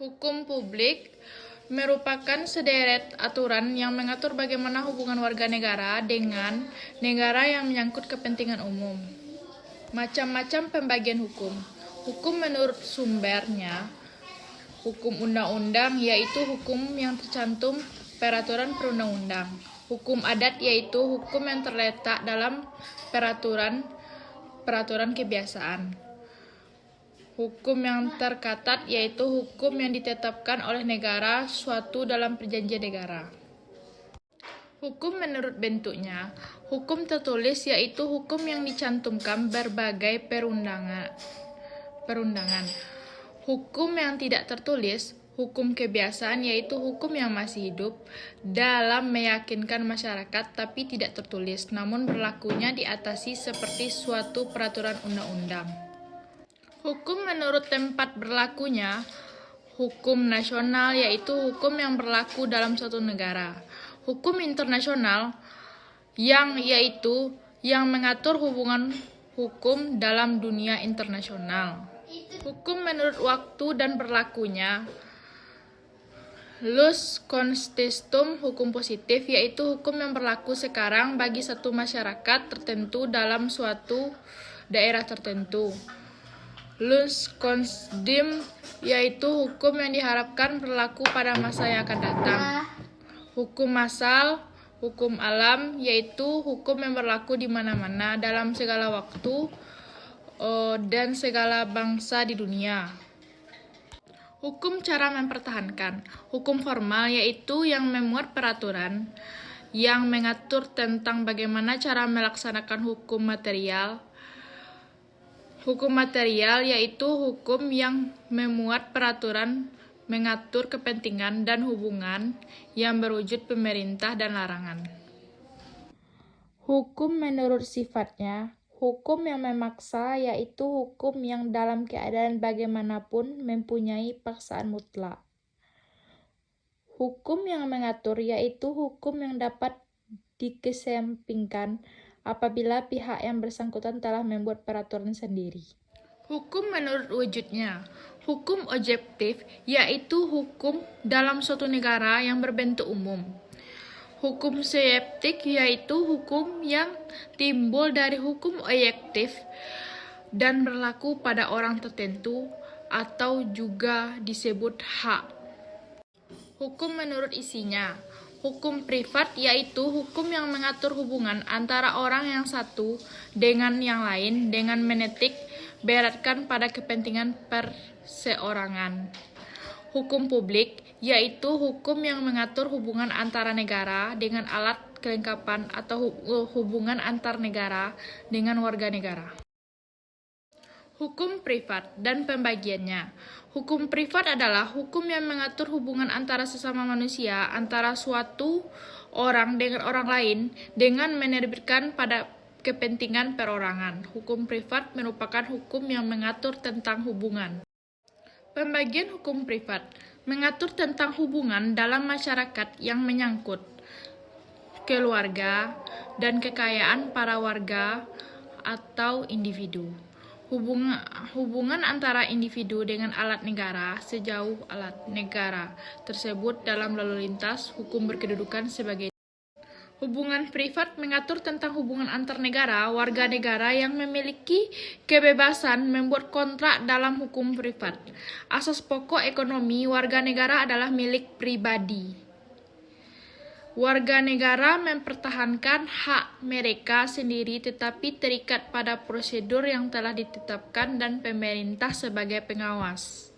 Hukum publik merupakan sederet aturan yang mengatur bagaimana hubungan warga negara dengan negara yang menyangkut kepentingan umum. Macam-macam pembagian hukum. Hukum menurut sumbernya, hukum undang-undang yaitu hukum yang tercantum peraturan perundang-undang. Hukum adat yaitu hukum yang terletak dalam peraturan kebiasaan. Hukum yang tercatat yaitu hukum yang ditetapkan oleh negara suatu dalam perjanjian negara. Hukum menurut bentuknya, hukum tertulis yaitu hukum yang dicantumkan berbagai perundangan. Hukum yang tidak tertulis, hukum kebiasaan yaitu hukum yang masih hidup dalam meyakinkan masyarakat tapi tidak tertulis, namun berlakunya diatasi seperti suatu peraturan undang-undang. Hukum menurut tempat berlakunya, hukum nasional yaitu hukum yang berlaku dalam suatu negara. Hukum internasional yaitu yang mengatur hubungan hukum dalam dunia internasional. Hukum menurut waktu dan berlakunya, Ius Constitutum hukum positif yaitu hukum yang berlaku sekarang bagi satu masyarakat tertentu dalam suatu daerah tertentu. Ius Consdim yaitu hukum yang diharapkan berlaku pada masa yang akan datang. Hukum asal, hukum alam yaitu hukum yang berlaku di mana-mana dalam segala waktu dan segala bangsa di dunia. Hukum cara mempertahankan. Hukum formal yaitu yang memuat peraturan yang mengatur tentang bagaimana cara melaksanakan hukum material. Hukum material yaitu hukum yang memuat peraturan mengatur kepentingan dan hubungan yang berwujud pemerintah dan larangan. Hukum menurut sifatnya, hukum yang memaksa yaitu hukum yang dalam keadaan bagaimanapun mempunyai paksaan mutlak. Hukum yang mengatur yaitu hukum yang dapat dikesampingkan apabila pihak yang bersangkutan telah membuat peraturan sendiri. Hukum menurut wujudnya. Hukum objektif yaitu hukum dalam suatu negara yang berbentuk umum. Hukum subjektif yaitu hukum yang timbul dari hukum objektif dan berlaku pada orang tertentu atau juga disebut hak. Hukum menurut isinya. Hukum privat yaitu hukum yang mengatur hubungan antara orang yang satu dengan yang lain dengan menitik beratkan pada kepentingan perseorangan. Hukum publik yaitu hukum yang mengatur hubungan antara negara dengan alat kelengkapan atau hubungan antar negara dengan warga negara. Hukum privat dan pembagiannya. Hukum privat adalah hukum yang mengatur hubungan antara sesama manusia, antara suatu orang dengan orang lain, dengan menerbitkan pada kepentingan perorangan. Hukum privat merupakan hukum yang mengatur tentang hubungan. Pembagian hukum privat mengatur tentang hubungan dalam masyarakat yang menyangkut keluarga dan kekayaan para warga atau individu. Hubungan antara individu dengan alat negara sejauh alat negara tersebut dalam lalu lintas hukum berkedudukan sebagai. Hubungan privat mengatur tentang hubungan antar negara, warga negara yang memiliki kebebasan membuat kontrak dalam hukum privat. Asas pokok ekonomi warga negara adalah milik pribadi. Warga negara mempertahankan hak mereka sendiri tetapi terikat pada prosedur yang telah ditetapkan dan pemerintah sebagai pengawas.